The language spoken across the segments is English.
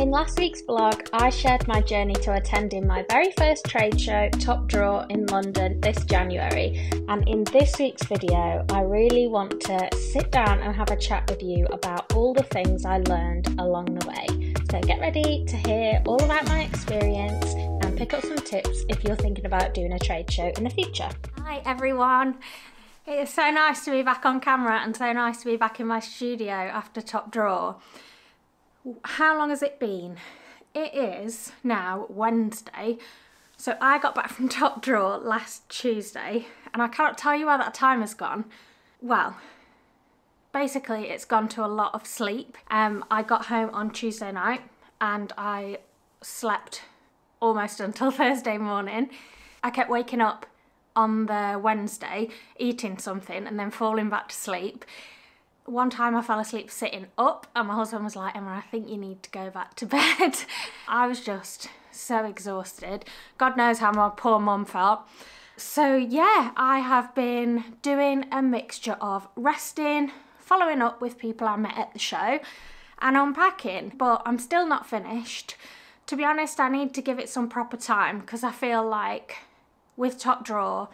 In last week's vlog, I shared my journey to attending my very first trade show, Top Drawer, in London this January. And in this week's video, I really want to sit down and have a chat with you about all the things I learned along the way. So get ready to hear all about my experience and pick up some tips if you're thinking about doing a trade show in the future. Hi everyone. It is so nice to be back on camera and so nice to be back in my studio after Top Drawer. How long has it been? It is now Wednesday. So I got back from Top Drawer last Tuesday and I cannot tell you where that time has gone. Well, basically it's gone to a lot of sleep. I got home on Tuesday night and I slept almost until Thursday morning. I kept waking up on the Wednesday, eating something and then falling back to sleep. One time I fell asleep sitting up and my husband was like, Emma, I think you need to go back to bed. I was just so exhausted. God knows how my poor mum felt. So yeah, I have been doing a mixture of resting, following up with people I met at the show and unpacking, but I'm still not finished. To be honest, I need to give it some proper time because I feel like with Top Drawer,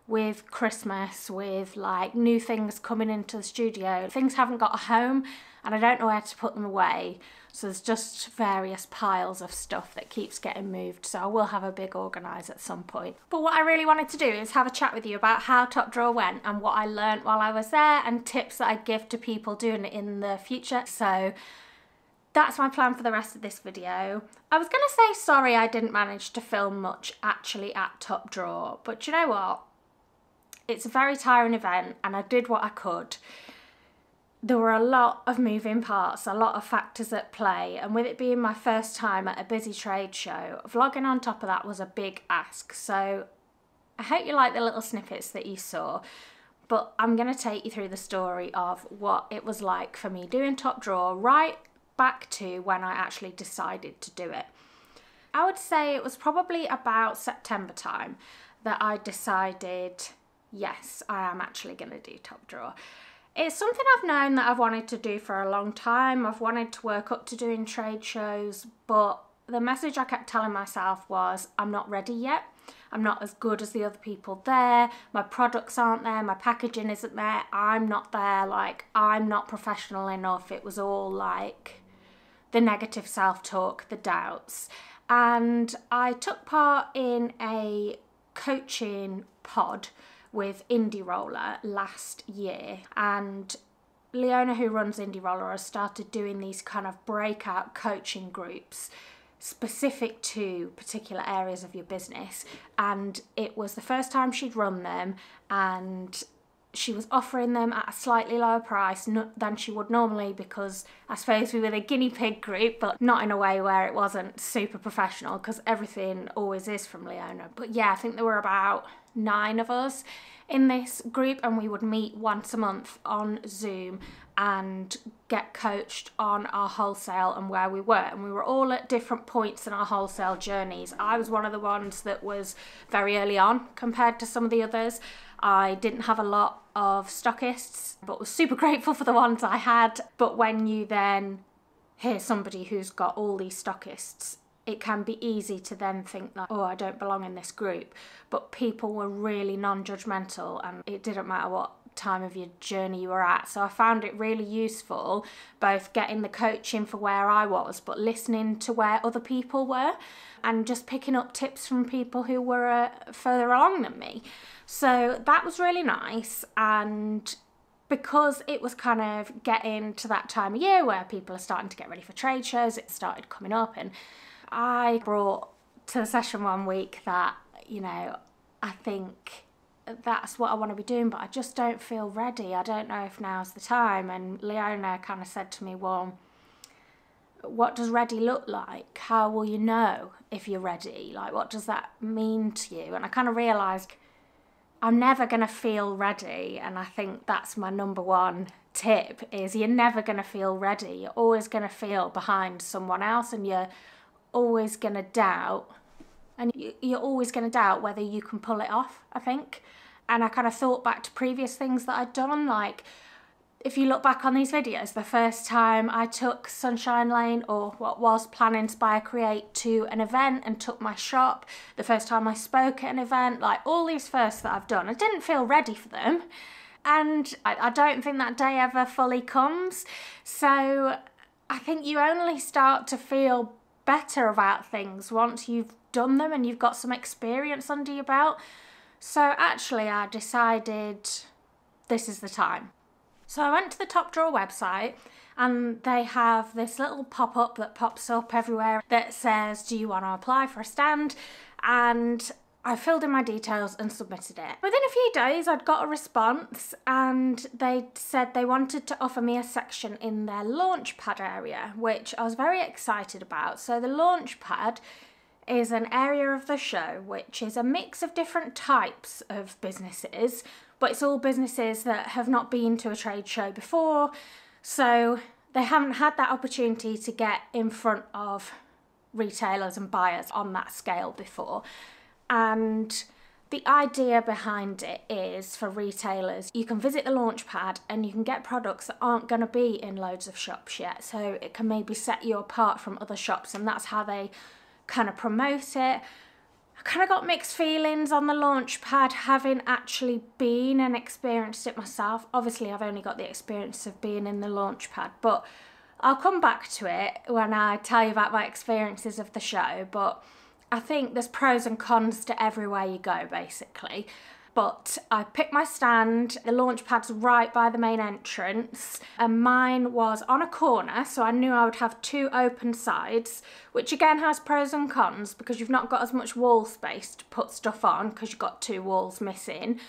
with Christmas, with like new things coming into the studio, things haven't got a home and I don't know where to put them away. So there's just various piles of stuff that keeps getting moved. So I will have a big organise at some point. But what I really wanted to do is have a chat with you about how Top Drawer went and what I learned while I was there and tips that I give to people doing it in the future. So that's my plan for the rest of this video. I was going to say sorry I didn't manage to film much actually at Top Drawer, but you know what? It's a very tiring event and I did what I could. There were a lot of moving parts, a lot of factors at play, and with it being my first time at a busy trade show, vlogging on top of that was a big ask. So I hope you like the little snippets that you saw, but I'm going to take you through the story of what it was like for me doing Top Drawer right back to when I actually decided to do it. I would say it was probably about September time that I decided, yes, I am actually going to do Top Drawer. It's something I've known that I've wanted to do for a long time. I've wanted to work up to doing trade shows, but the message I kept telling myself was, I'm not ready yet. I'm not as good as the other people there. My products aren't there. My packaging isn't there. I'm not there. Like, I'm not professional enough. It was all like the negative self-talk, the doubts. And I took part in a coaching pod with Indie Roller last year, and Leona, who runs Indie Roller, has started doing these kind of breakout coaching groups specific to particular areas of your business, and it was the first time she'd run them and she was offering them at a slightly lower price than she would normally, because I suppose we were the guinea pig group, but not in a way where it wasn't super professional, because everything always is from Leona. But yeah, I think there were about 9 of us in this group and we would meet once a month on Zoom and get coached on our wholesale and where we were, and we were all at different points in our wholesale journeys. I was one of the ones that was very early on compared to some of the others. I didn't have a lot of stockists, but was super grateful for the ones I had. But when you then hear somebody who's got all these stockists, it can be easy to then think that, oh, I don't belong in this group. But people were really non-judgmental and it didn't matter what time of your journey you were at. So I found it really useful, both getting the coaching for where I was, but listening to where other people were and just picking up tips from people who were further along than me. So that was really nice. And because it was kind of getting to that time of year where people are starting to get ready for trade shows, it started coming up, and I brought to the session one week that, you know, I think that's what I want to be doing, but I just don't feel ready. I don't know if now's the time. And Leona kind of said to me, well, what does ready look like? How will you know if you're ready? Like, what does that mean to you? And I kind of realised I'm never going to feel ready. And I think that's my number one tip, is you're never going to feel ready. You're always going to feel behind someone else, and you're always going to doubt. And you're always going to doubt whether you can pull it off, I think. And I kind of thought back to previous things that I'd done, like if you look back on these videos, the first time I took Sunshine Lane, or what was Plan, Inspire, Create, to an event and took my shop, the first time I spoke at an event, like all these firsts that I've done, I didn't feel ready for them. And I don't think that day ever fully comes. So I think you only start to feel better about things once you've done them and you've got some experience under your belt. So actually I decided this is the time. So I went to the Top Drawer website and they have this little pop-up that pops up everywhere that says, do you want to apply for a stand? And I filled in my details and submitted it. Within a few days I'd got a response and they said they wanted to offer me a section in their Launchpad area, which I was very excited about. So the Launchpad is an area of the show which is a mix of different types of businesses, but it's all businesses that have not been to a trade show before, so they haven't had that opportunity to get in front of retailers and buyers on that scale before. And the idea behind it is for retailers, you can visit the Launchpad and you can get products that aren't going to be in loads of shops yet, so it can maybe set you apart from other shops, and that's how they kind of promote it. I kind of got mixed feelings on the Launchpad, having actually been and experienced it myself. Obviously I've only got the experience of being in the Launchpad, but I'll come back to it when I tell you about my experiences of the show. But I think there's pros and cons to everywhere you go, basically. But I picked my stand, the Launchpad's right by the main entrance, and mine was on a corner, so I knew I would have two open sides, which again has pros and cons because you've not got as much wall space to put stuff on because you've got two walls missing,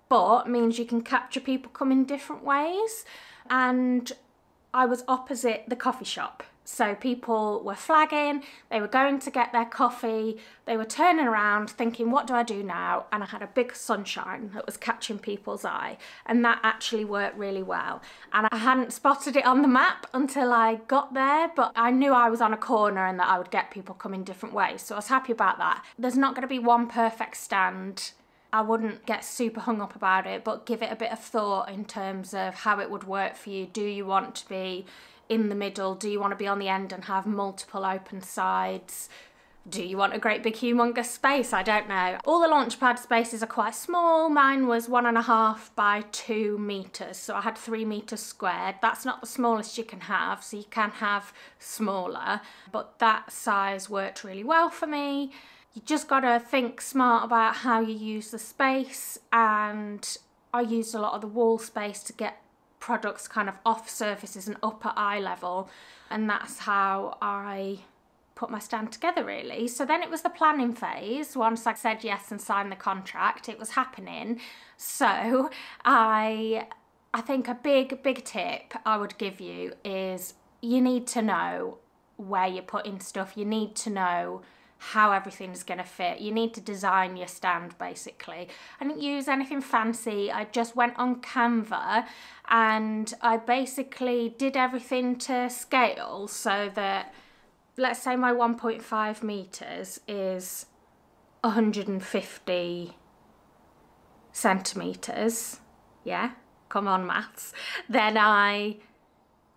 but means you can capture people coming different ways. And I was opposite the coffee shop. So people were flagging, they were going to get their coffee, they were turning around thinking, what do I do now? And I had a big sunshine that was catching people's eye, and that actually worked really well. And I hadn't spotted it on the map until I got there, but I knew I was on a corner and that I would get people coming different ways, so I was happy about that. There's not going to be one perfect stand. I wouldn't get super hung up about it, but give it a bit of thought in terms of how it would work for you. Do you want to be in the middle? Do you want to be on the end and have multiple open sides? Do you want a great big humongous space? I don't know. All the Launchpad spaces are quite small. Mine was 1.5 by 2 meters, so I had 3 meters squared. That's not the smallest you can have, so you can have smaller, but that size worked really well for me. You just got to think smart about how you use the space, and I used a lot of the wall space to get products kind of off surfaces and up at eye level, and that's how I put my stand together, really. So then it was the planning phase. Once I said yes and signed the contract, it was happening. So I think a big tip I would give you is you need to know where you're putting stuff. You need to know how everything's going to fit. You need to design your stand, basically. I didn't use anything fancy. I just went on Canva and I basically did everything to scale, so that, let's say my 1.5 meters is 150 centimeters. Yeah, come on maths. Then I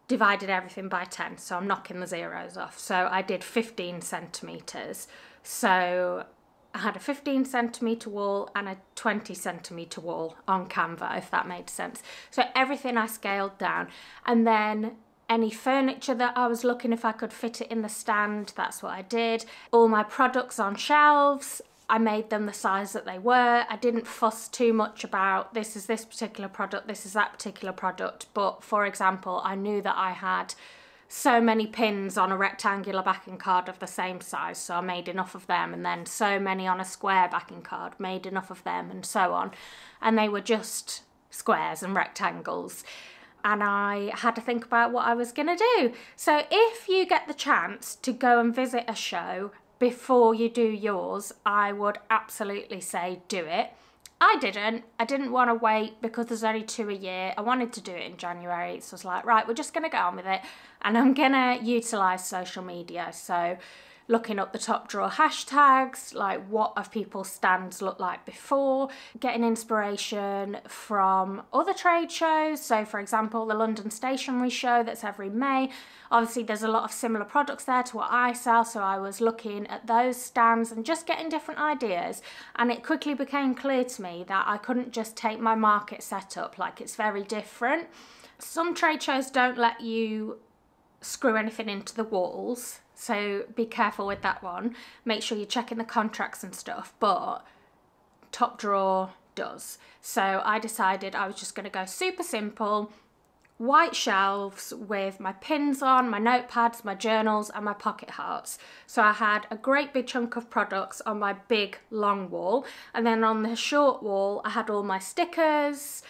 divided everything by 10, so I'm knocking the zeros off. So I did 15 centimeters. So I had a 15 centimeter wall and a 20 centimeter wall on Canva, if that made sense. So everything I scaled down, and then any furniture that I was looking if I could fit it in the stand, that's what I did. All my products on shelves, I made them the size that they were. I didn't fuss too much about this is this particular product, this is that particular product. But for example, I knew that I had so many pins on a rectangular backing card of the same size, so I made enough of them, and then so many on a square backing card, made enough of them, and so on. And they were just squares and rectangles. And I had to think about what I was going to do. So if you get the chance to go and visit a show before you do yours, I would absolutely say do it. I didn't want to wait because there's only 2 a year. I wanted to do it in January, so I was like, right, we're just going to get on with it, and I'm going to utilise social media. So looking up the top drawer hashtags, like what have people's stands looked like before, getting inspiration from other trade shows. So for example, the London Stationery Show that's every May. Obviously there's a lot of similar products there to what I sell, so I was looking at those stands and just getting different ideas, and it quickly became clear to me that I couldn't just take my market setup, like it's very different. Some trade shows don't let you screw anything into the walls, so be careful with that one. Make sure you're checking the contracts and stuff, but Top Drawer does. So I decided I was just going to go super simple, white shelves with my pins on, my notepads, my journals and my pocket hearts. So I had a great big chunk of products on my big long wall, and then on the short wall I had all my stickers,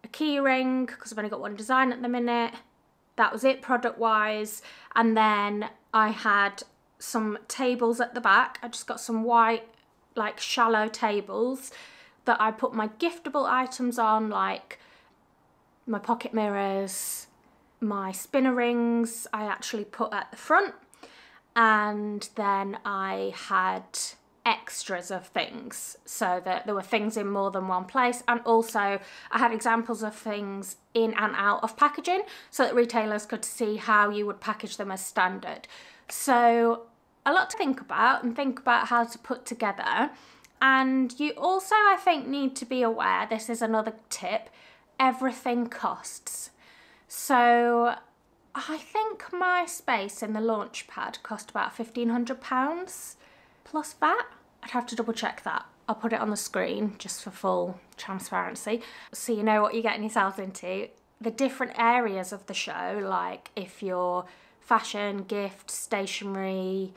a key ring because I've only got one design at the minute. That was it product wise. And then I had some tables at the back. I just got some white, like shallow tables that I put my giftable items on, like my pocket mirrors, my spinner rings I actually put at the front, and then I had extras of things so that there were things in more than one place, and also I had examples of things in and out of packaging so that retailers could see how you would package them as standard. So a lot to think about, and think about how to put together. And you also, I think, need to be aware, this is another tip, everything costs. So I think my space in the Launchpad cost about £1,500 plus VAT. I'd have to double check that. I'll put it on the screen just for full transparency, so you know what you're getting yourselves into. The different areas of the show, like if you're fashion, gift, stationery,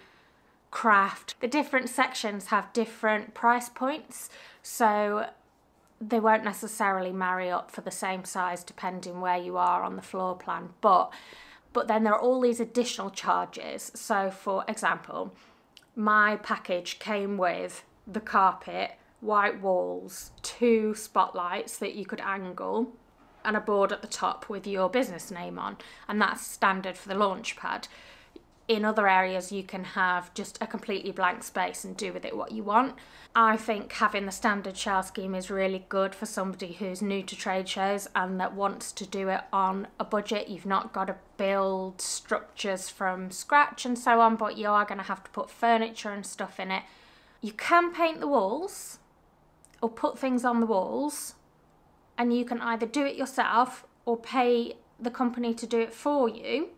craft, the different sections have different price points, so they won't necessarily marry up for the same size depending where you are on the floor plan, but then there are all these additional charges. So for example, my package came with the carpet, white walls, 2 spotlights that you could angle, and a board at the top with your business name on, and that's standard for the Launchpad. In other areas you can have just a completely blank space and do with it what you want. I think having the standard shelf scheme is really good for somebody who's new to trade shows and that wants to do it on a budget. You've not got to build structures from scratch and so on, but you are going to have to put furniture and stuff in it. You can paint the walls or put things on the walls, and you can either do it yourself or pay the company to do it for you.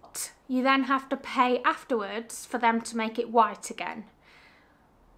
You then have to pay afterwards for them to make it white again.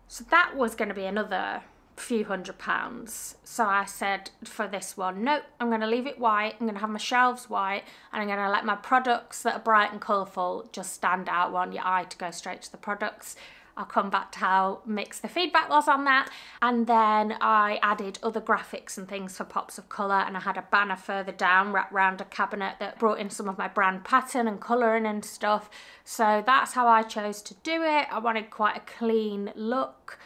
So that was going to be another few £100. So I said for this one, nope, I'm going to leave it white, I'm going to have my shelves white, and I'm going to let my products that are bright and colourful just stand out. Want your eye to go straight to the products. I'll come back to how mixed the feedback was on that. And then I added other graphics and things for pops of colour, and I had a banner further down wrapped around a cabinet that brought in some of my brand pattern and colouring and stuff. So that's how I chose to do it. I wanted quite a clean look.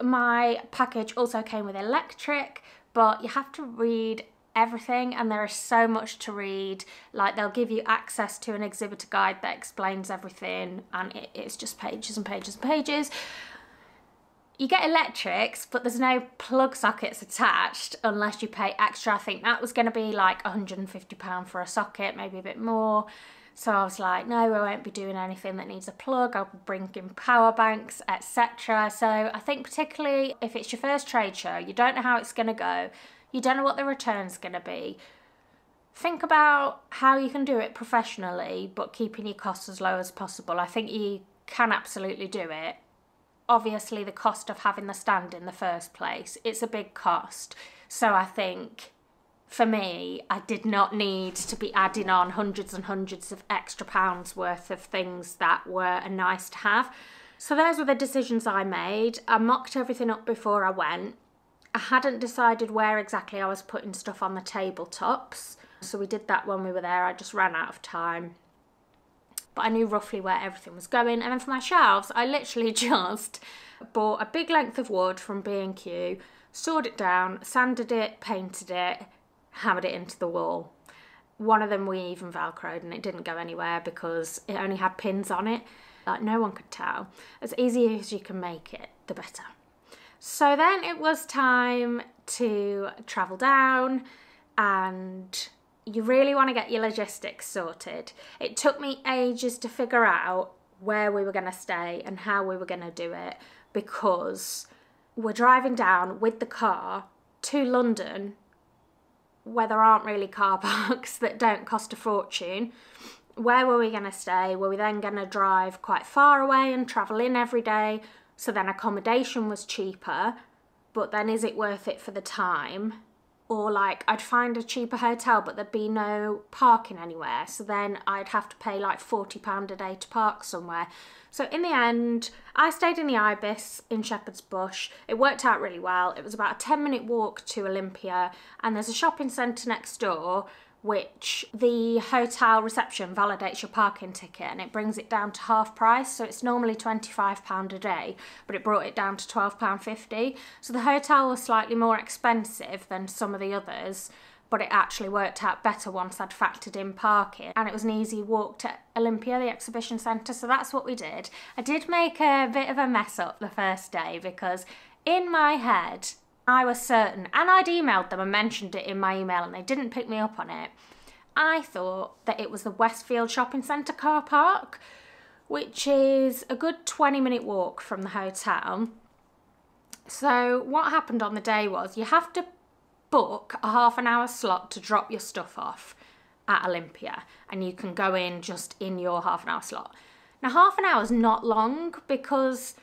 My package also came with electric, but you have to read everything, and there is so much to read. Like, they'll give you access to an exhibitor guide that explains everything, and it's just pages and pages and pages. You get electrics, but there's no plug sockets attached unless you pay extra. I think that was going to be like £150 for a socket, maybe a bit more. So I was like, no, I won't be doing anything that needs a plug. I'll bring in power banks, etc. So I think particularly if it's your first trade show, you don't know how it's going to go, you don't know what the return's going to be, think about how you can do it professionally but keeping your costs as low as possible. I think you can absolutely do it. Obviously the cost of having the stand in the first place, it's a big cost. So I think for me, I did not need to be adding on hundreds and hundreds of extra pounds worth of things that were a nice to have. So those were the decisions I made. I mocked everything up before I went. I hadn't decided where exactly I was putting stuff on the tabletops, so we did that when we were there. I just ran out of time, but I knew roughly where everything was going. And then for my shelves, I literally just bought a big length of wood from B&Q, sawed it down, sanded it, painted it, hammered it into the wall. One of them we even velcroed and it didn't go anywhere because it only had pins on it. Like, no one could tell. As easy as you can make it, the better. So then it was time to travel down, and you really want to get your logistics sorted. It took me ages to figure out where we were going to stay and how we were going to do it, because we're driving down with the car to London where there aren't really car parks that don't cost a fortune. Where were we going to stay? Were we then going to drive quite far away and travel in every day? So then accommodation was cheaper, but then is it worth it for the time? Or like, I'd find a cheaper hotel, but there'd be no parking anywhere. So then I'd have to pay like £40 a day to park somewhere. So in the end, I stayed in the Ibis in Shepherd's Bush. It worked out really well. It was about a 10-minute walk to Olympia, and there's a shopping centre next door which the hotel reception validates your parking ticket and it brings it down to half price. So it's normally £25 a day, but it brought it down to £12.50. So the hotel was slightly more expensive than some of the others, but it actually worked out better once I'd factored in parking. And it was an easy walk to Olympia, the exhibition centre, so that's what we did. I did make a bit of a mess up the first day because in my head, I was certain, and I'd emailed them and mentioned it in my email and they didn't pick me up on it. I thought that it was the Westfield Shopping Centre car park, which is a good 20-minute walk from the hotel. So what happened on the day was you have to book a half-an-hour slot to drop your stuff off at Olympia, and you can go in just in your half-an-hour slot. Now, half an hour is not long because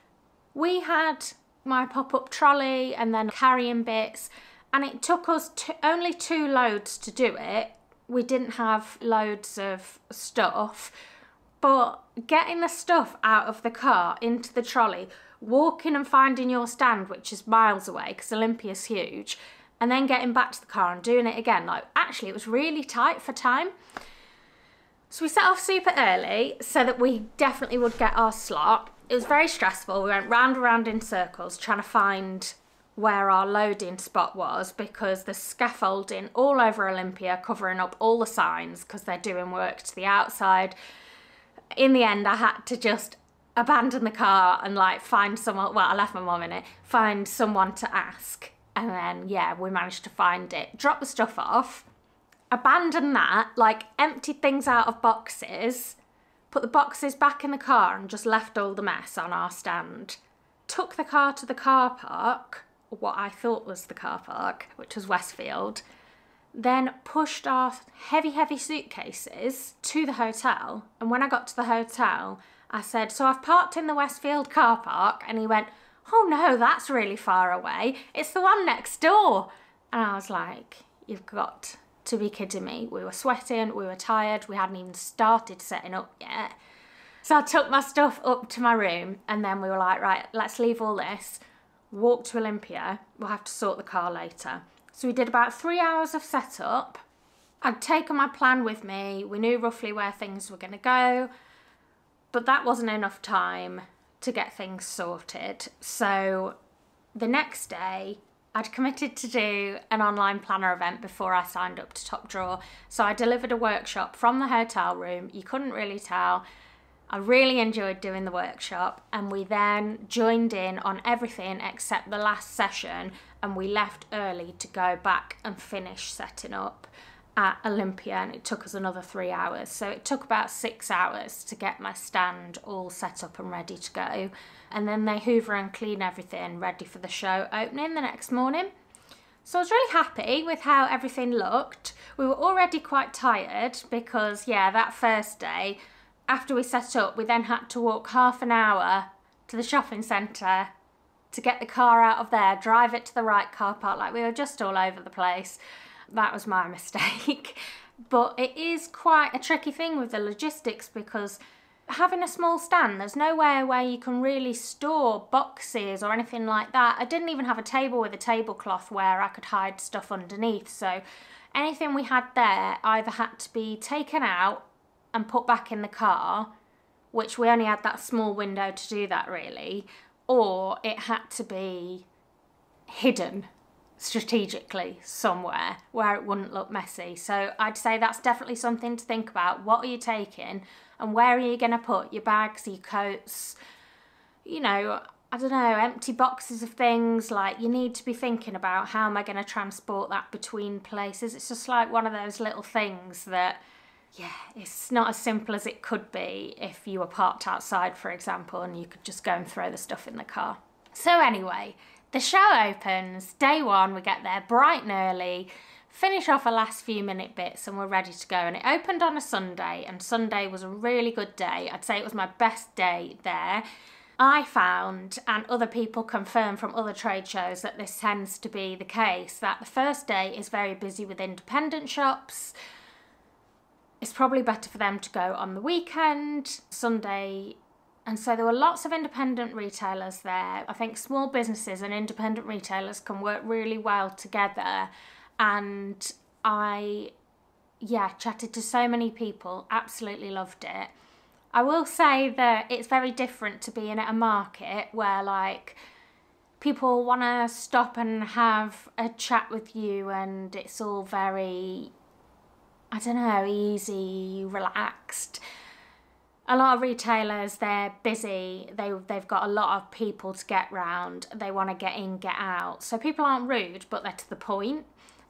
we had my pop-up trolley and then carrying bits, and it took us only 2 loads to do it. We didn't have loads of stuff, but getting the stuff out of the car into the trolley, walking and finding your stand, which is miles away because Olympia's huge, and then getting back to the car and doing it again, like, actually it was really tight for time. So we set off super early so that we definitely would get our slot. It was very stressful. We went round and round in circles trying to find where our loading spot was because there's scaffolding all over Olympia covering up all the signs because they're doing work to the outside. In the end, I had to just abandon the car and like find someone, well, I left my mum in it, find someone to ask. And then, yeah, we managed to find it, drop the stuff off, abandon that, like emptied things out of boxes, put the boxes back in the car and just left all the mess on our stand. Took the car to the car park, what I thought was the car park, which was Westfield, then pushed our heavy suitcases to the hotel. And when I got to the hotel, I said, so I've parked in the Westfield car park. And he went, oh no, that's really far away. It's the one next door. And I was like, you've got to be kidding me. We were sweating, we were tired, we hadn't even started setting up yet. So I took my stuff up to my room and then we were like, right, let's leave all this, walk to Olympia, we'll have to sort the car later. So we did about 3 hours of setup. I'd taken my plan with me, we knew roughly where things were going to go, but that wasn't enough time to get things sorted. So the next day, I'd committed to do an online planner event before I signed up to Top Drawer. So I delivered a workshop from the hotel room. You couldn't really tell. I really enjoyed doing the workshop, and we then joined in on everything except the last session, and we left early to go back and finish setting up at Olympia, and it took us another 3 hours. So it took about 6 hours to get my stand all set up and ready to go. And then they hoover and clean everything ready for the show opening the next morning. So I was really happy with how everything looked. We were already quite tired because, yeah, that first day, after we set up, we then had to walk half an hour to the shopping centre to get the car out of there, drive it to the right car park. Like, we were just all over the place. That was my mistake. But it is quite a tricky thing with the logistics because having a small stand, there's nowhere where you can really store boxes or anything like that. I didn't even have a table with a tablecloth where I could hide stuff underneath. So anything we had there either had to be taken out and put back in the car, which we only had that small window to do that really, or it had to be hidden strategically somewhere where it wouldn't look messy. So I'd say that's definitely something to think about. What are you taking and where are you going to put your bags, your coats, you know, I don't know, empty boxes of things. Like, you need to be thinking about, how am I going to transport that between places? It's just like one of those little things that, yeah, it's not as simple as it could be if you were parked outside, for example, and you could just go and throw the stuff in the car. So anyway, the show opens, day one, we get there bright and early, finish off the last few minute bits and we're ready to go. And it opened on a Sunday, and Sunday was a really good day. I'd say it was my best day there. I found, and other people confirm from other trade shows, that this tends to be the case, that the first day is very busy with independent shops. It's probably better for them to go on the weekend, Sunday. And so there were lots of independent retailers there. I think small businesses and independent retailers can work really well together. And I, chatted to so many people, absolutely loved it. I will say that it's very different to being at a market where, like, people want to stop and have a chat with you and it's all very, I don't know, easy, relaxed. A lot of retailers, they're busy, they've got a lot of people to get round, they want to get in, get out. So people aren't rude, but they're to the point.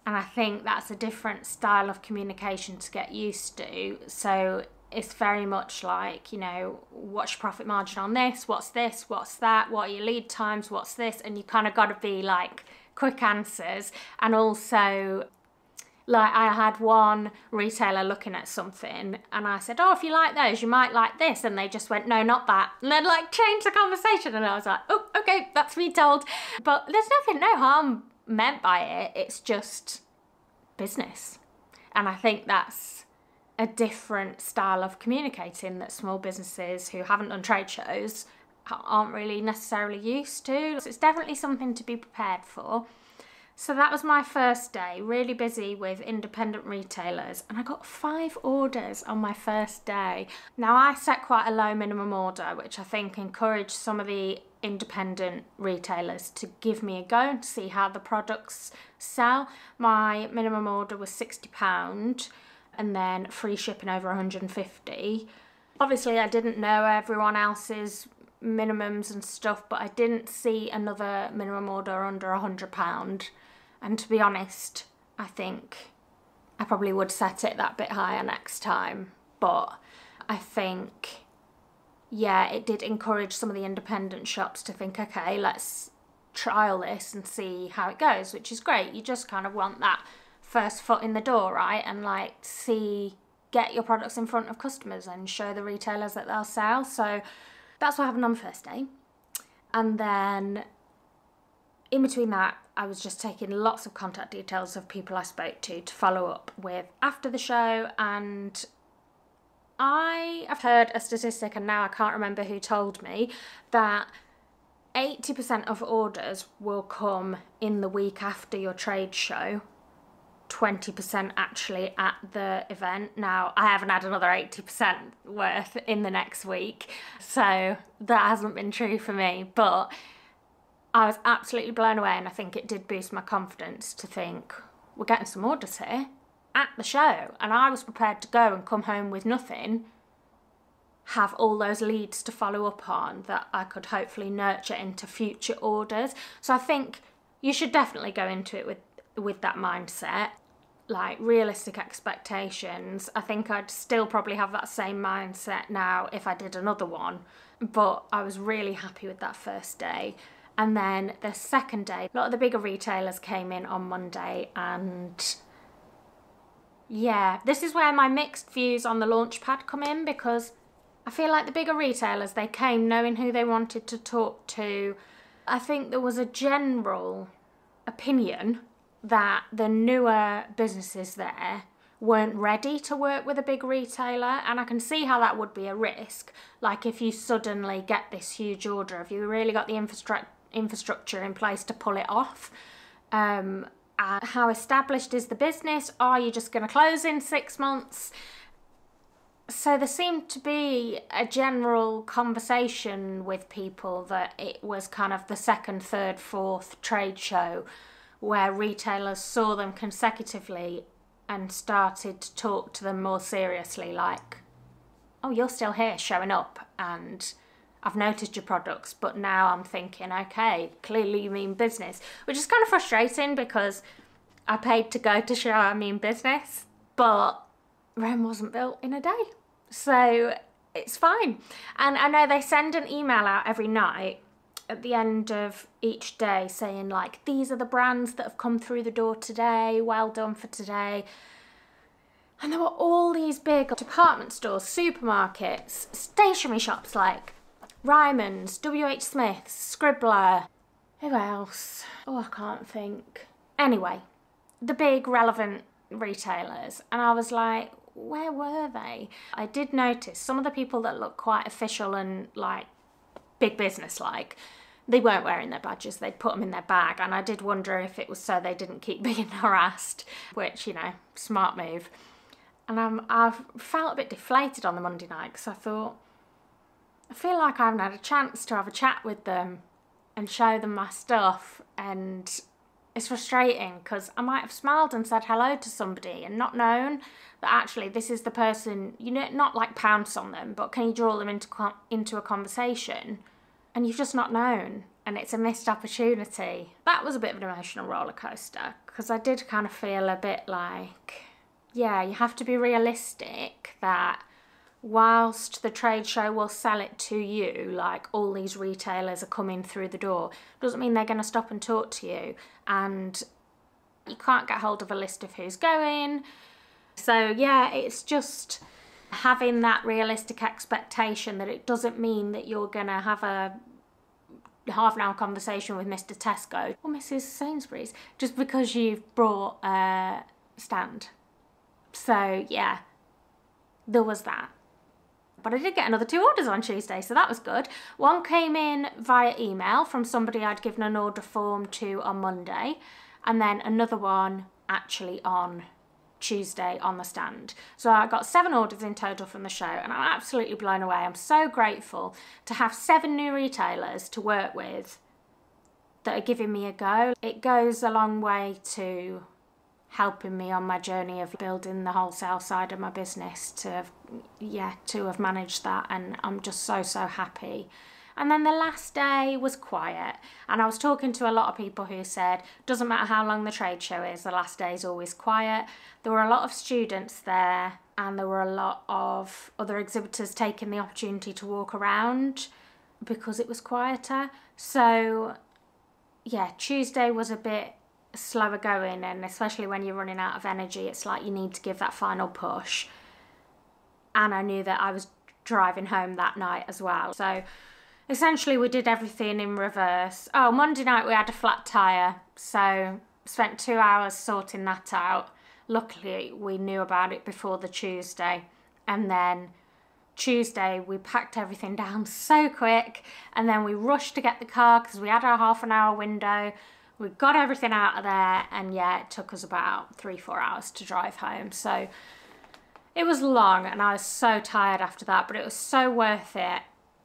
And I think that's a different style of communication to get used to. So it's very much like, you know, what's your profit margin on this? What's that? What are your lead times? What's this? And you kind of got to be like quick answers. And also, like, I had one retailer looking at something and I said, oh, if you like those, you might like this. And they just went, no, not that. And then, like, changed the conversation. And I was like, oh, okay, that's me told. But there's no harm meant by it. It's just business. And I think that's a different style of communicating that small businesses who haven't done trade shows aren't really necessarily used to. So it's definitely something to be prepared for. So that was my first day, really busy with independent retailers, and I got 5 orders on my first day. Now, I set quite a low minimum order, which I think encouraged some of the independent retailers to give me a go and see how the products sell. My minimum order was £60 and then free shipping over £150. Obviously, I didn't know everyone else's minimums and stuff, but I didn't see another minimum order under £100. And to be honest, I think I probably would set it that bit higher next time. But I think, yeah, it did encourage some of the independent shops to think, okay, let's trial this and see how it goes, which is great. You just kind of want that first foot in the door, right? And like get your products in front of customers and show the retailers that they'll sell. So that's what happened on the first day. And then in between that, I was just taking lots of contact details of people I spoke to follow up with after the show. And I have heard a statistic, and now I can't remember who told me, that 80% of orders will come in the week after your trade show, 20% actually at the event. Now, I haven't had another 80% worth in the next week, so that hasn't been true for me, but I was absolutely blown away, and I think it did boost my confidence to think, we're getting some orders here at the show. And I was prepared to go and come home with nothing, have all those leads to follow up on that I could hopefully nurture into future orders. So I think you should definitely go into it with that mindset, like realistic expectations. I think I'd still probably have that same mindset now if I did another one, but I was really happy with that first day. And then the second day, a lot of the bigger retailers came in on Monday, and yeah, this is where my mixed views on the Launchpad come in, because I feel like the bigger retailers, they came knowing who they wanted to talk to. I think there was a general opinion that the newer businesses there weren't ready to work with a big retailer, and I can see how that would be a risk. Like, if you suddenly get this huge order, if you really got the infrastructure in place to pull it off, how established is the business? Are you just going to close in 6 months? So there seemed to be a general conversation with people that it was kind of the second, third, fourth trade show where retailers saw them consecutively and started to talk to them more seriously, like, oh, you're still here showing up and I've noticed your products, but now I'm thinking, okay, clearly you mean business, which is kind of frustrating because I paid to go to show I mean business, but Rome wasn't built in a day. So it's fine. And I know they send an email out every night at the end of each day saying, like, these are the brands that have come through the door today, well done for today. And there were all these big department stores, supermarkets, stationery shops like Ryman's, WH Smith's, Scribbler. Who else? Oh, I can't think. Anyway, the big relevant retailers. And I was like, where were they? I did notice some of the people that look quite official and like big business like, they weren't wearing their badges, they'd put them in their bag, and I did wonder if it was so they didn't keep being harassed, which, you know, smart move. And I felt a bit deflated on the Monday night because I thought, I feel like I haven't had a chance to have a chat with them and show them my stuff, and it's frustrating because I might have smiled and said hello to somebody and not known that actually this is the person, you know, not like pounce on them, but can you draw them into a conversation, and you've just not known, and it's a missed opportunity. That was a bit of an emotional roller coaster because I did kind of feel a bit like, yeah, you have to be realistic that whilst the trade show will sell it to you, like all these retailers are coming through the door, doesn't mean they're going to stop and talk to you, and you can't get hold of a list of who's going. So yeah, it's just having that realistic expectation that it doesn't mean that you're going to have a half an hour conversation with Mr. Tesco or Mrs. Sainsbury's just because you've brought a stand. So yeah, there was that. But I did get another 2 orders on Tuesday, so that was good. One came in via email from somebody I'd given an order form to on Monday, and then another one actually on Tuesday on the stand. So I got 7 orders in total from the show, and I'm absolutely blown away. I'm so grateful to have 7 new retailers to work with that are giving me a go. It goes a long way to helping me on my journey of building the wholesale side of my business, to have managed that, and I'm just so happy. And then the last day was quiet, and I was talking to a lot of people who said doesn't matter how long the trade show is, the last day is always quiet. There were a lot of students there, and there were a lot of other exhibitors taking the opportunity to walk around because it was quieter. So yeah, Tuesday was a bit slower going, and especially when you're running out of energy, it's like you need to give that final push. And I knew that I was driving home that night as well, so essentially we did everything in reverse. Oh, Monday night we had a flat tyre, so spent 2 hours sorting that out. Luckily we knew about it before the Tuesday, and then Tuesday we packed everything down so quick, and then we rushed to get the car because we had our half an hour window. We got everything out of there, and yeah, it took us about 3-4 hours to drive home. So it was long, and I was so tired after that, but it was so worth it.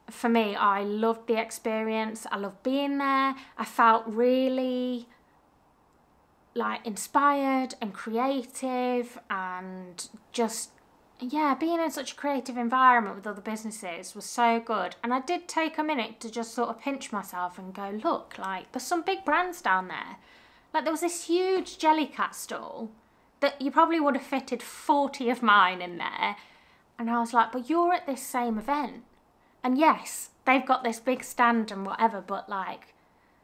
For me, I loved the experience. I loved being there. I felt really like inspired and creative, and just, yeah, being in such a creative environment with other businesses was so good. And I did take a minute to just sort of pinch myself and go, look, like there's some big brands down there. Like there was this huge Jellycat stall that you probably would have fitted 40 of mine in there. And I was like, but you're at this same event. And yes, they've got this big stand and whatever, but like,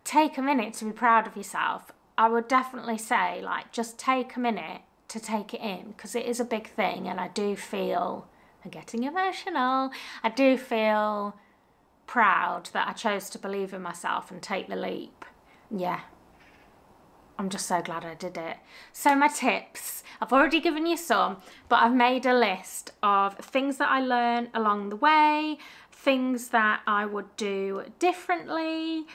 take a minute to be proud of yourself. I would definitely say, like, just take a minute to take it in, because it is a big thing, and I do feel, I'm getting emotional, I do feel proud that I chose to believe in myself and take the leap. Yeah, I'm just so glad I did it. So my tips, I've already given you some, but I've made a list of things that I learned along the way, things that I would do differently,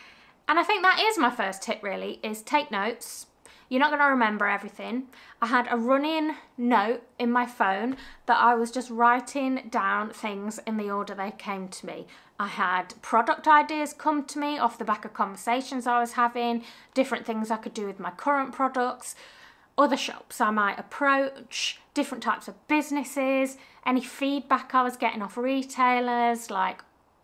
and I think that is my first tip really, is take notes. You're not going to remember everything. I had a running note in my phone that I was just writing down things in the order they came to me. I had product ideas come to me off the back of conversations I was having, different things I could do with my current products, other shops I might approach, different types of businesses, any feedback I was getting off retailers, like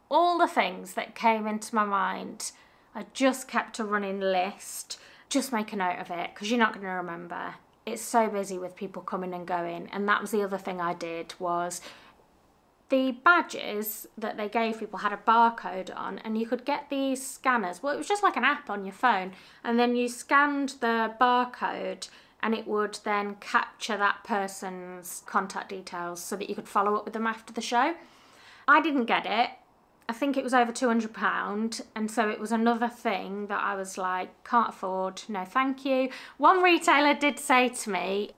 all the things that came into my mind. I just kept a running list. Just make a note of it because you're not going to remember. It's so busy with people coming and going. And that was the other thing I did, was the badges that they gave people had a barcode on, and you could get these scanners. Well, it was just like an app on your phone, and then you scanned the barcode and it would then capture that person's contact details so that you could follow up with them after the show. I didn't get it. I think it was over £200, and so it was another thing that I was like, can't afford, no thank you. One retailer did say to me,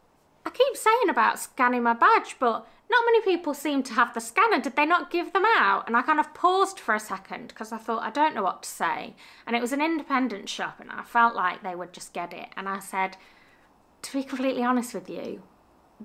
I keep saying about scanning my badge, but not many people seem to have the scanner. Did they not give them out? And I kind of paused for a second because I thought, I don't know what to say. And it was an independent shop and I felt like they would just get it. And I said, to be completely honest with you,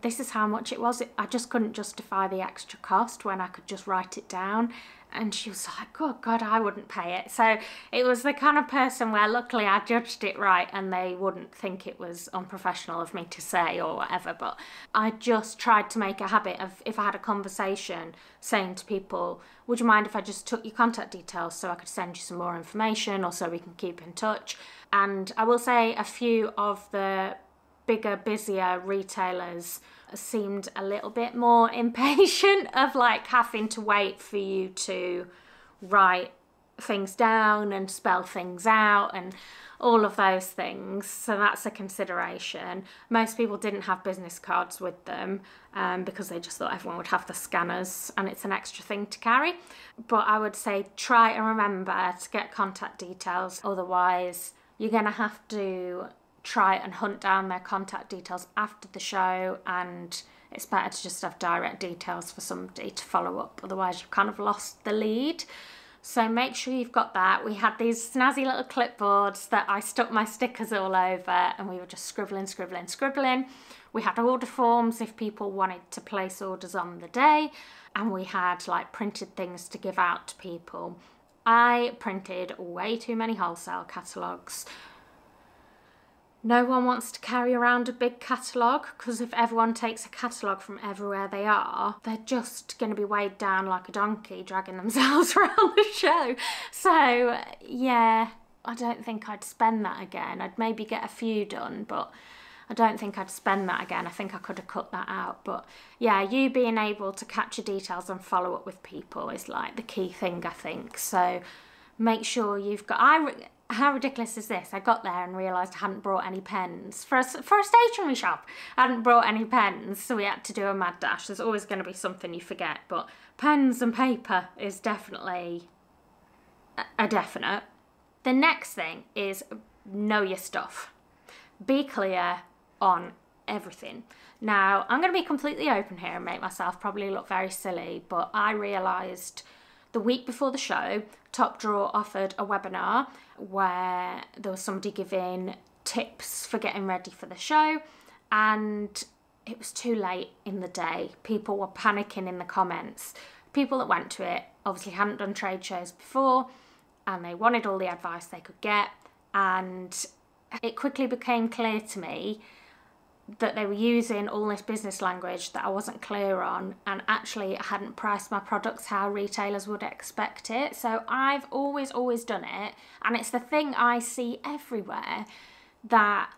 this is how much it was. I just couldn't justify the extra cost when I could just write it down. And she was like, oh God, I wouldn't pay it. So it was the kind of person where luckily I judged it right and they wouldn't think it was unprofessional of me to say or whatever. But I just tried to make a habit of, if I had a conversation, saying to people, would you mind if I just took your contact details so I could send you some more information or so we can keep in touch? And I will say a few of the bigger, busier retailers seemed a little bit more impatient of like having to wait for you to write things down and spell things out and all of those things. So that's a consideration. Most people didn't have business cards with them because they just thought everyone would have the scanners and it's an extra thing to carry. But I would say try and remember to get contact details. Otherwise, you're going to have to try and hunt down their contact details after the show, and it's better to just have direct details for somebody to follow up. Otherwise, you've kind of lost the lead. So make sure you've got that. We had these snazzy little clipboards that I stuck my stickers all over and we were just scribbling. We had order forms if people wanted to place orders on the day, and we had like printed things to give out to people. I printed way too many wholesale catalogues. No one wants to carry around a big catalogue because if everyone takes a catalogue from everywhere they are, they're just going to be weighed down like a donkey dragging themselves around the show. So yeah, I don't think I'd spend that again. I'd maybe get a few done, but I don't think I'd spend that again. I think I could have cut that out. But yeah, you being able to capture details and follow up with people is like the key thing, I think. So make sure you've got... How ridiculous is this? I got there and realised I hadn't brought any pens. For a stationery shop, I hadn't brought any pens, so we had to do a mad dash. There's always going to be something you forget, but pens and paper is definitely a definite. The next thing is know your stuff. Be clear on everything. Now, I'm going to be completely open here and make myself probably look very silly, but I realised the week before the show, Top Drawer offered a webinar where there was somebody giving tips for getting ready for the show, and it was too late in the day. People were panicking in the comments. People that went to it obviously hadn't done trade shows before and they wanted all the advice they could get, and it quickly became clear to me that they were using all this business language that I wasn't clear on, and actually I hadn't priced my products how retailers would expect it. So I've always done it, and it's the thing I see everywhere, that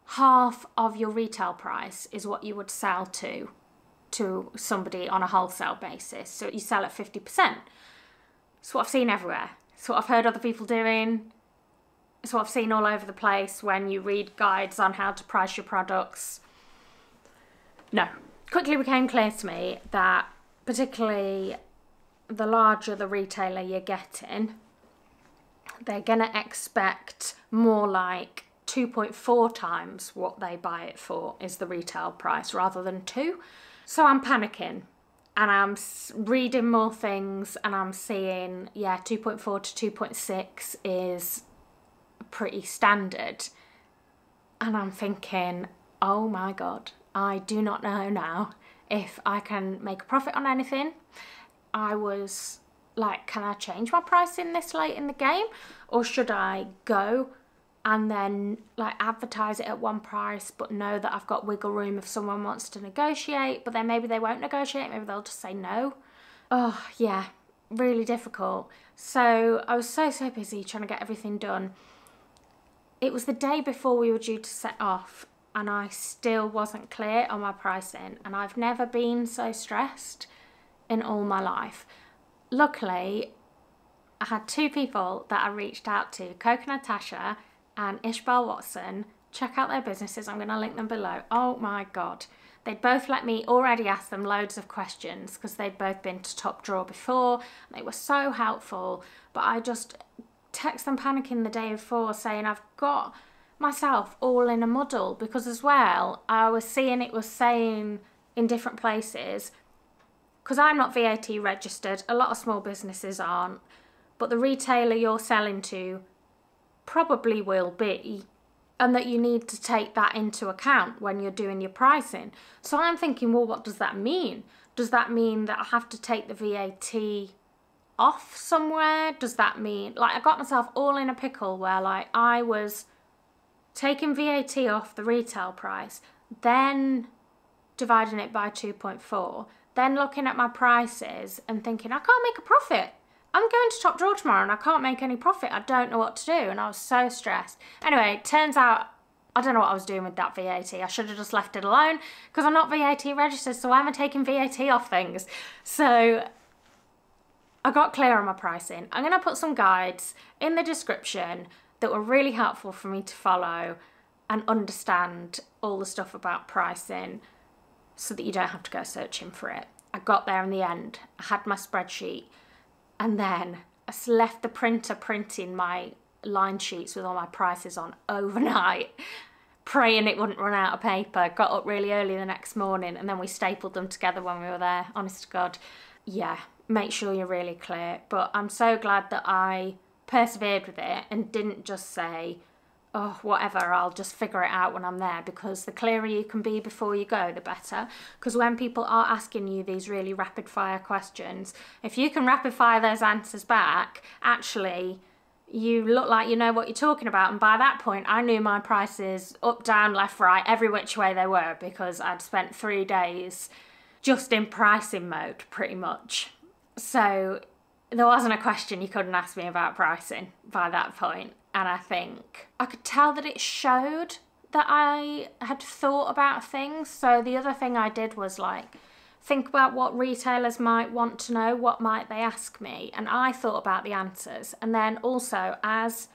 half of your retail price is what you would sell to somebody on a wholesale basis. So you sell at 50%. It's what I've seen everywhere. It's what I've heard other people doing. It's what I've seen all over the place when you read guides on how to price your products. No. Quickly became clear to me that particularly the larger the retailer you're getting, they're going to expect more like 2.4 times what they buy it for is the retail price rather than 2. So I'm panicking and I'm reading more things and I'm seeing, yeah, 2.4 to 2.6 is pretty standard. And I'm thinking, oh my God, I do not know now if I can make a profit on anything. I was like, can I change my pricing this late in the game? Or should I go and then like advertise it at one price but know that I've got wiggle room if someone wants to negotiate, but then maybe they won't negotiate, maybe they'll just say no. Oh yeah, really difficult. So I was so busy trying to get everything done. It was the day before we were due to set off and I still wasn't clear on my pricing, and I've never been so stressed in all my life. Luckily, I had two people that I reached out to, Coco Natasha and Ishbel Watson. Check out their businesses, I'm going to link them below. Oh my God. They'd both let me already ask them loads of questions because they'd both been to Top Drawer before. They were so helpful, but I just text them panicking the day before saying I've got myself all in a muddle, because as well, I was seeing it was saying in different places, because I'm not VAT registered, a lot of small businesses aren't, but the retailer you're selling to probably will be, and that you need to take that into account when you're doing your pricing. So I'm thinking, well, what does that mean? Does that mean that I have to take the VAT off somewhere? Does that mean, like, I got myself all in a pickle where like I was taking VAT off the retail price, then dividing it by 2.4, then looking at my prices and thinking, I can't make a profit. I'm going to Top Drawer tomorrow and I can't make any profit. I don't know what to do. And I was so stressed. Anyway, it turns out I don't know what I was doing with that VAT. I should have just left it alone because I'm not VAT registered, so why am I taking VAT off things? So I got clear on my pricing. I'm going to put some guides in the description that were really helpful for me to follow and understand all the stuff about pricing so that you don't have to go searching for it. I got there in the end. I had my spreadsheet, and then I left the printer printing my line sheets with all my prices on overnight, praying it wouldn't run out of paper. Got up really early the next morning and then we stapled them together when we were there. Honest to God. Yeah, make sure you're really clear. But I'm so glad that I persevered with it and didn't just say, oh, whatever, I'll just figure it out when I'm there, because the clearer you can be before you go, the better. Because when people are asking you these really rapid fire questions, if you can rapid fire those answers back, actually you look like you know what you're talking about. And by that point, I knew my prices up, down, left, right, every which way they were, because I'd spent 3 days just in pricing mode, pretty much. So there wasn't a question you couldn't ask me about pricing by that point. And I think I could tell that it showed that I had thought about things. So the other thing I did was like, think about what retailers might want to know, what might they ask me? And I thought about the answers. And then also, as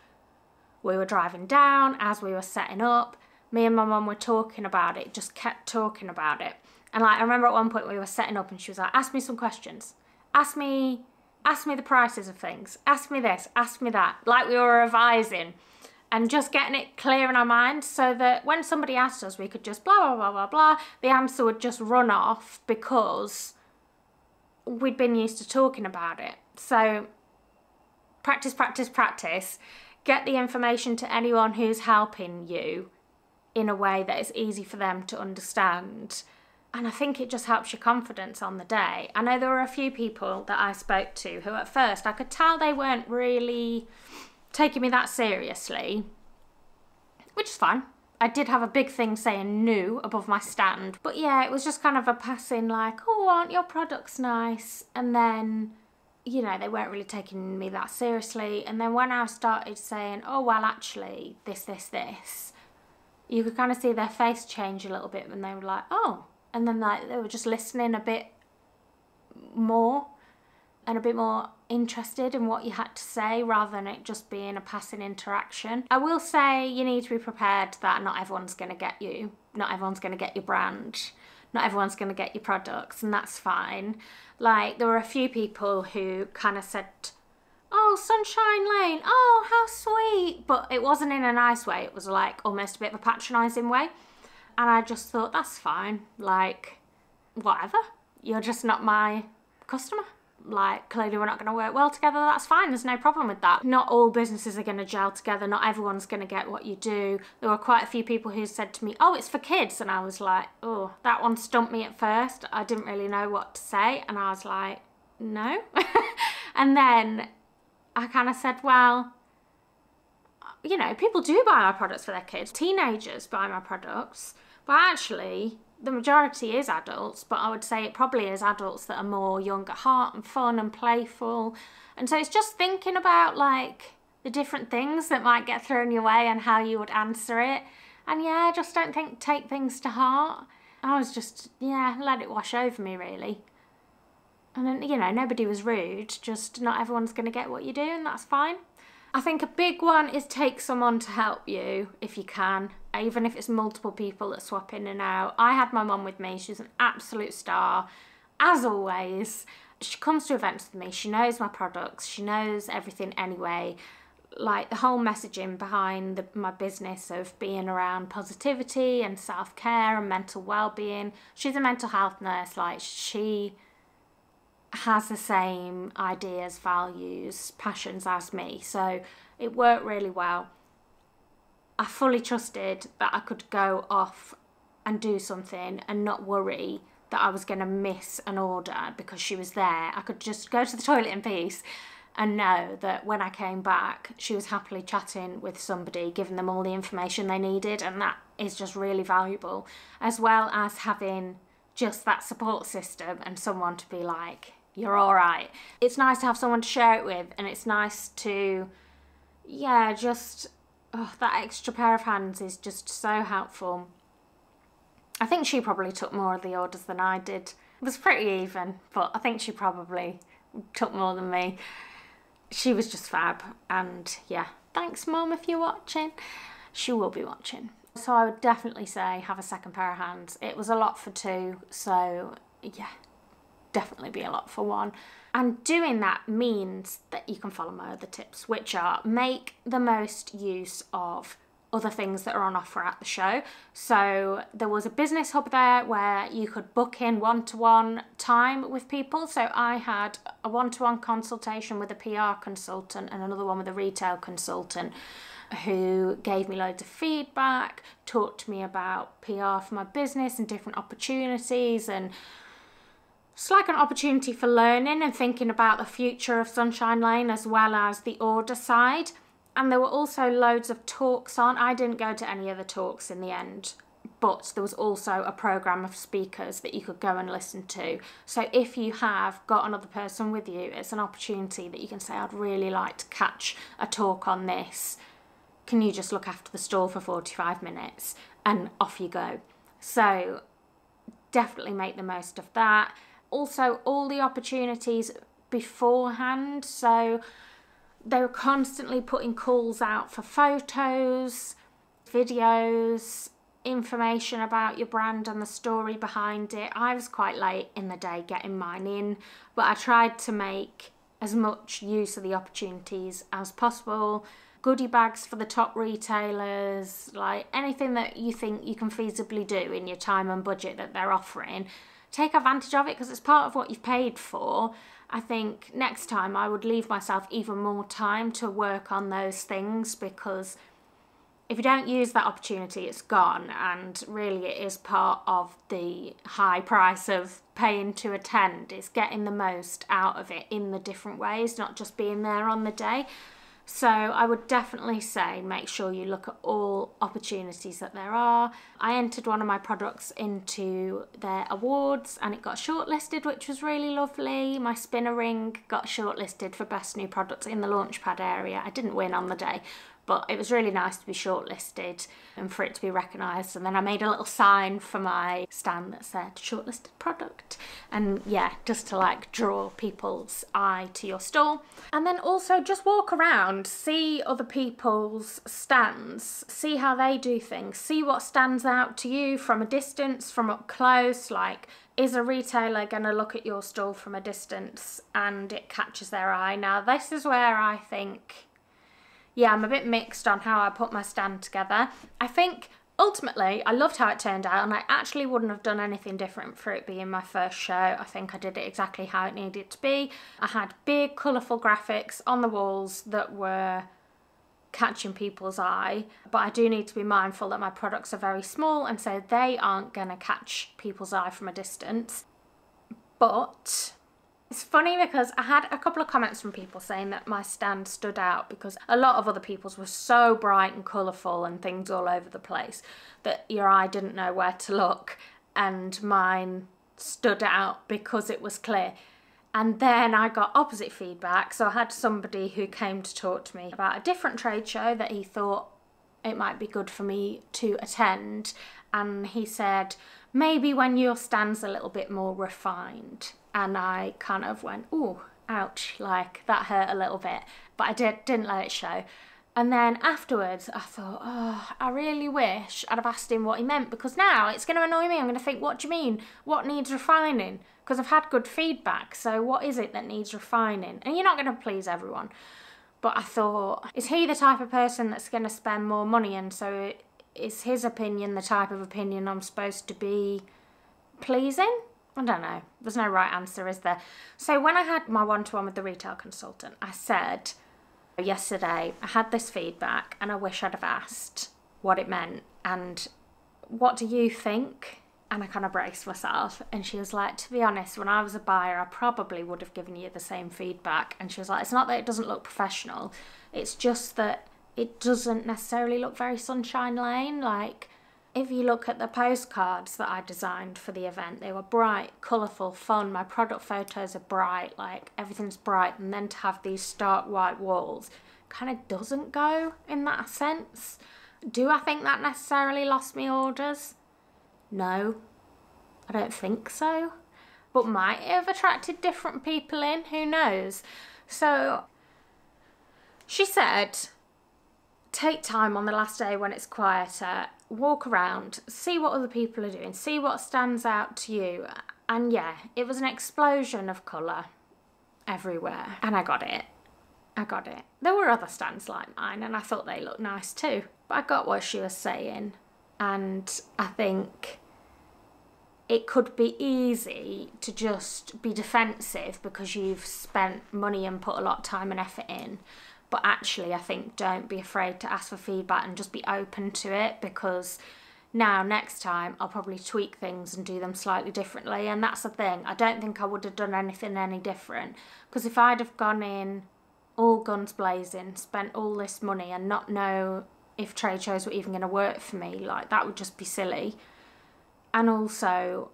we were driving down, as we were setting up, me and my mum were talking about it, just kept talking about it. And like, I remember at one point we were setting up and she was like, ask me some questions. Ask me the prices of things. Ask me this, ask me that. Like we were revising and just getting it clear in our minds so that when somebody asked us, we could just blah, blah, blah, blah, blah. The answer would just run off because we'd been used to talking about it. So practice, practice, practice. Get the information to anyone who's helping you in a way that is easy for them to understand. And I think it just helps your confidence on the day. I know there were a few people that I spoke to who at first I could tell they weren't really taking me that seriously, which is fine. I did have a big thing saying new above my stand. But yeah, it was just kind of a passing like, oh, aren't your products nice? And then, you know, they weren't really taking me that seriously. And then when I started saying, oh, well, actually, this, you could kind of see their face change a little bit when they were like, oh. And then like they were just listening a bit more and a bit more interested in what you had to say rather than it just being a passing interaction. I will say you need to be prepared that not everyone's going to get you. Not everyone's going to get your brand. Not everyone's going to get your products, and that's fine. Like there were a few people who kind of said, oh, Sunshine Lane, oh, how sweet. But it wasn't in a nice way. It was like almost a bit of a patronising way. And I just thought, that's fine, like, whatever. You're just not my customer. like, clearly we're not going to work well together, that's fine, there's no problem with that. Not all businesses are going to gel together, not everyone's going to get what you do. There were quite a few people who said to me, oh, it's for kids, and I was like, oh, that one stumped me at first. I didn't really know what to say, and I was like, no. And then I kind of said, well, you know, people do buy my products for their kids. Teenagers buy my products, but actually the majority is adults, but I would say it probably is adults that are more young at heart and fun and playful. And so it's just thinking about like the different things that might get thrown your way and how you would answer it. And yeah, just don't take things to heart. I was just, yeah, let it wash over me really. And then, you know, nobody was rude, just not everyone's going to get what you do, and that's fine. I think a big one is take someone to help you if you can, even if it's multiple people that swap in and out. I had my mum with me. She's an absolute star, as always. She comes to events with me. She knows my products. She knows everything anyway. Like the whole messaging behind my business of being around positivity and self-care and mental well-being. She's a mental health nurse. Like, she has the same ideas, values, passions as me, so it worked really well. I fully trusted that I could go off and do something and not worry that I was going to miss an order because she was there. I could just go to the toilet in peace and know that when I came back, she was happily chatting with somebody, giving them all the information they needed, and that is just really valuable, as well as having just that support system and someone to be like, you're all right. It's nice to have someone to share it with, and it's nice to, yeah, just, oh, that extra pair of hands is just so helpful. I think she probably took more of the orders than I did. It was pretty even, but I think she probably took more than me. She was just fab, and yeah, thanks Mum if you're watching. She will be watching. So I would definitely say have a second pair of hands. It was a lot for two, so yeah, definitely be a lot for one. And doing that means that you can follow my other tips, which are make the most use of other things that are on offer at the show. So there was a business hub there where you could book in one-to-one time with people. So I had a one-to-one consultation with a PR consultant and another one with a retail consultant who gave me loads of feedback, talked to me about PR for my business and different opportunities, and it's like an opportunity for learning and thinking about the future of Sunshine Lane as well as the order side. And there were also loads of talks on. I didn't go to any of the talks in the end, but there was also a programme of speakers that you could go and listen to. So if you have got another person with you, it's an opportunity that you can say, I'd really like to catch a talk on this. Can you just look after the stall for 45 minutes? And off you go. So definitely make the most of that. Also, all the opportunities beforehand. So they were constantly putting calls out for photos, videos, information about your brand and the story behind it. I was quite late in the day getting mine in, but I tried to make as much use of the opportunities as possible. Goodie bags for the top retailers, like anything that you think you can feasibly do in your time and budget that they're offering. Take advantage of it because it's part of what you've paid for. I think next time I would leave myself even more time to work on those things, because if you don't use that opportunity, it's gone, and really it is part of the high price of paying to attend, is getting the most out of it in the different ways, not just being there on the day. So I would definitely say make sure you look at all opportunities that there are. I entered one of my products into their awards and it got shortlisted, which was really lovely. My spinner ring got shortlisted for best new product in the Launchpad area. I didn't win on the day, but it was really nice to be shortlisted and for it to be recognised. And then I made a little sign for my stand that said shortlisted product. And yeah, just to like draw people's eye to your stall. And then also just walk around, see other people's stands, see how they do things, see what stands out to you from a distance, from up close. Like, is a retailer going to look at your stall from a distance and it catches their eye? Now, this is where I think, yeah, I'm a bit mixed on how I put my stand together. I think ultimately, I loved how it turned out, and I actually wouldn't have done anything different for it being my first show. I think I did it exactly how it needed to be. I had big, colourful graphics on the walls that were catching people's eye, but I do need to be mindful that my products are very small, and so they aren't going to catch people's eye from a distance. But it's funny because I had a couple of comments from people saying that my stand stood out because a lot of other people's were so bright and colourful and things all over the place that your eye didn't know where to look, and mine stood out because it was clear. And then I got opposite feedback. So I had somebody who came to talk to me about a different trade show that he thought it might be good for me to attend, and he said, maybe when your stand's a little bit more refined. And I kind of went, ooh, ouch, like that hurt a little bit, but I didn't let it show. And then afterwards I thought, oh, I really wish I'd have asked him what he meant, because now it's going to annoy me. I'm going to think, what do you mean? What needs refining? Because I've had good feedback, so what is it that needs refining? And you're not going to please everyone. But I thought, is he the type of person that's going to spend more money, and so is his opinion the type of opinion I'm supposed to be pleasing? I don't know. There's no right answer, is there? So when I had my one-to-one with the retail consultant, I said, yesterday I had this feedback and I wish I'd have asked what it meant and what do you think? And I kind of braced myself, and she was like, to be honest, when I was a buyer I probably would have given you the same feedback. And she was like, it's not that it doesn't look professional, it's just that it doesn't necessarily look very Sunshine Lane. Like, if you look at the postcards that I designed for the event, they were bright, colourful, fun. My product photos are bright, like everything's bright. And then to have these stark white walls kind of doesn't go in that sense. Do I think that necessarily lost me orders? No, I don't think so. But might it have attracted different people in? Who knows? So she said, take time on the last day when it's quieter, walk around, see what other people are doing, see what stands out to you. And yeah, it was an explosion of colour everywhere, and I got it. There were other stands like mine and I thought they looked nice too, but I got what she was saying. And I think it could be easy to just be defensive because you've spent money and put a lot of time and effort in. But actually, I think don't be afraid to ask for feedback and just be open to it, because now next time I'll probably tweak things and do them slightly differently. And that's the thing. I don't think I would have done anything any different, because if I'd have gone in all guns blazing, spent all this money and not know if trade shows were even going to work for me, like that would just be silly. And also,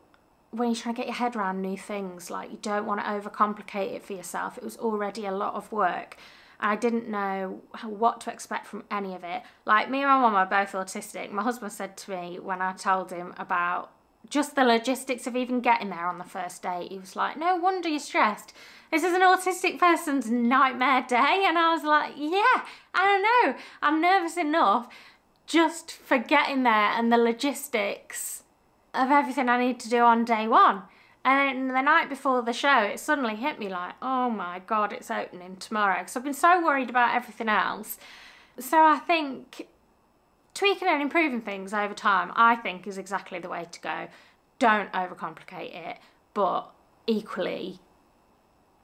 when you're trying to get your head around new things, like you don't want to overcomplicate it for yourself. It was already a lot of work. I didn't know what to expect from any of it. Like, me and my mum are both autistic. My husband said to me when I told him about just the logistics of even getting there on the first day, he was like, no wonder you're stressed. This is an autistic person's nightmare day. And I was like, yeah, I don't know. I'm nervous enough just for getting there and the logistics of everything I need to do on day one. And then the night before the show, it suddenly hit me like, oh my God, it's opening tomorrow. Because I've been so worried about everything else. So I think tweaking and improving things over time, I think, is exactly the way to go. Don't overcomplicate it, but equally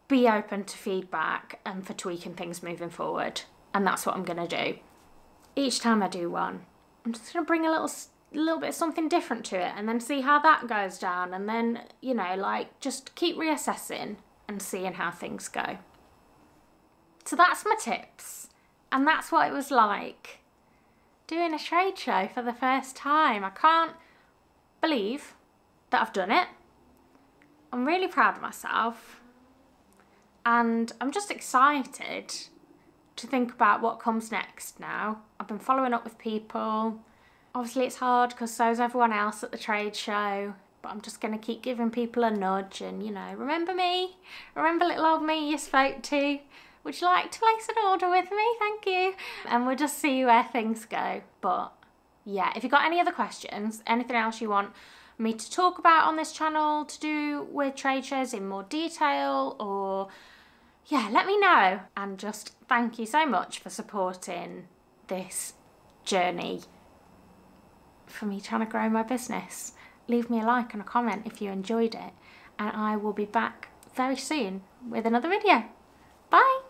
be open to feedback and for tweaking things moving forward. And that's what I'm going to do. Each time I do one, I'm just going to bring a little bit of something different to it and then see how that goes down, and then, you know, like just keep reassessing and seeing how things go. So that's my tips, and that's what it was like doing a trade show for the first time. I can't believe that I've done it. I'm really proud of myself, and I'm just excited to think about what comes next now. I've been following up with people. Obviously it's hard because so's everyone else at the trade show, but I'm just going to keep giving people a nudge and, you know, remember me? Remember little old me you spoke to? Would you like to place an order with me? Thank you. And we'll just see where things go. But yeah, if you've got any other questions, anything else you want me to talk about on this channel to do with trade shows in more detail, or yeah, let me know. And just thank you so much for supporting this journey for me trying to grow my business. Leave me a like and a comment if you enjoyed it, and I will be back very soon with another video. Bye!